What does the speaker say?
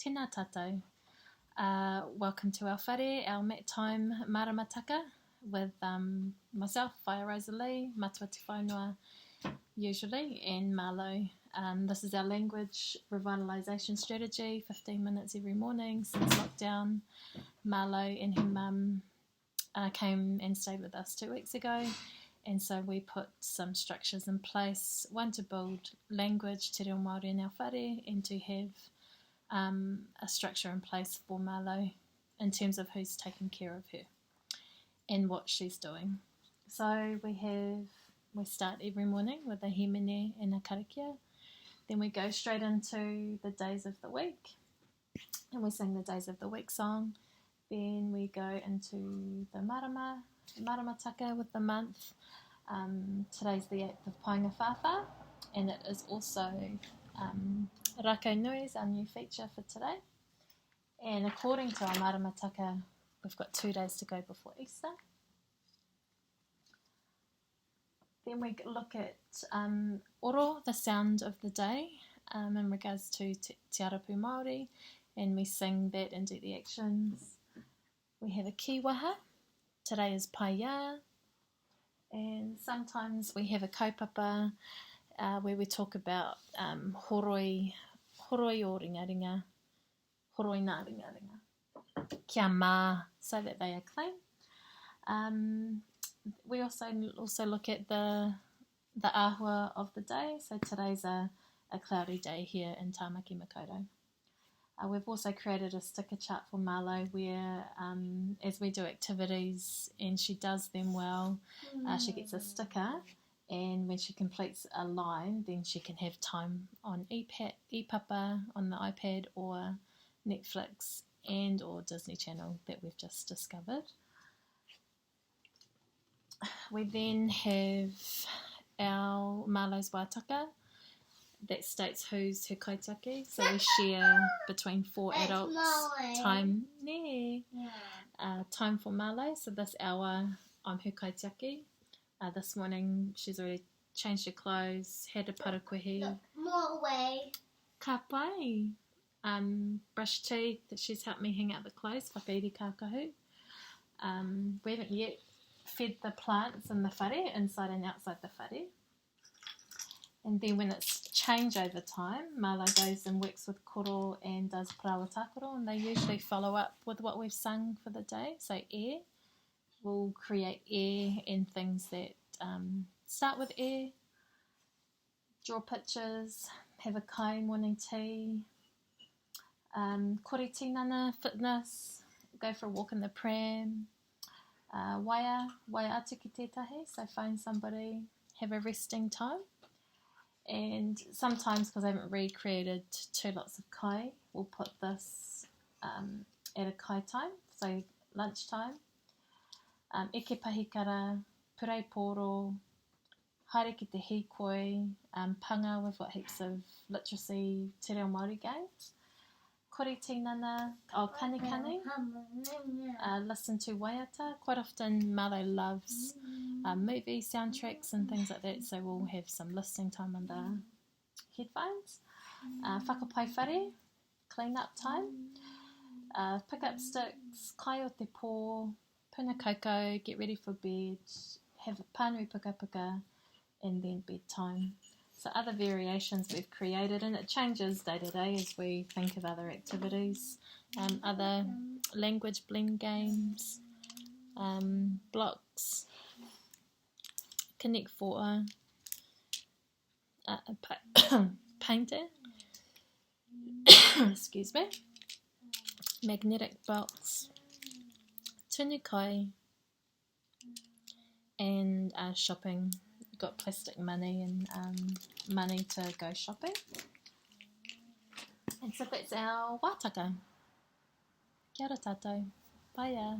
Tēnā tātou. Welcome to our whare, our mat time Maramataka with myself, Whaia Rosalie, Matuati Whainua usually, and Marlowe. This is our language revitalisation strategy, 15 minutes every morning since lockdown. Marlowe and her mum came and stayed with us 2 weeks ago, and so we put some structures in place, one to build language, te reo Māori in our whare, and to have a structure in place for Marlowe in terms of who's taking care of her and what she's doing. So we start every morning with a hemene and a karakia. Then we go straight into the days of the week and we sing the days of the week song. Then we go into the Maramataka with the month. Today's the 8th of Paenga Whāwha, and it is also Rako Nui's our new feature for today. And according to our Maramataka, we've got 2 days to go before Easter. Then we look at oro, the sound of the day, in regards to te arapu Māori, and we sing that and do the actions. We have a kiwaha. Today is paia, and sometimes we have a kaupapa where we talk about horoi o ringaringa, horoi nā ringaringa, kia mā, so that they are clean. We also look at the āhua of the day. So today's a cloudy day here in Tāmaki Makaurau. We've also created a sticker chart for Marlowe where as we do activities and she does them well, she gets a sticker, and when she completes a line then she can have time on ePapa on the iPad or Netflix and or Disney Channel that we've just discovered. We then have our Marlowe's Wātaka that states who's her kaitiaki, so we share between 4 adults time time for Marlowe. So this hour I'm her kaitiaki. This morning she's already changed her clothes, had a parakuhi, ka pai, brush teeth, she's helped me hang out the clothes, whakairi kākahu. We haven't yet fed the plants in the whare, inside and outside the whare. And then when it's changeover time, Marlowe goes and works with koro and does parawatakoro, and they usually follow up with what we've sung for the day. So air, we'll create air and things that start with air, draw pictures, have a kai morning tea, kore tinana, fitness, go for a walk in the pram, waia atu ki tētahi, so find somebody, have a resting time. And sometimes, because I haven't recreated 2 lots of kai, we'll put this at a kai time, so lunchtime. Eke pahikara, purei poro, haere ki te hikoi, panga, we've got heaps of literacy, te reo Māori games. Kore tinana, kani, listen to waiata. Quite often Marlowe loves movie soundtracks and things like that, so we'll have some listening time on the headphones. Whakapai whare, clean up time. Pick up sticks, kai o te pō, puna koko, get ready for bed, have a pānui puka, and then bedtime. So other variations we've created, and it changes day to day as we think of other activities, other language blend games, blocks, connect for painter, excuse me, magnetic box, tunu kai, and shopping. Got plastic money and money to go shopping. And so that's our Wātaka. Kia ora tātou. Paia.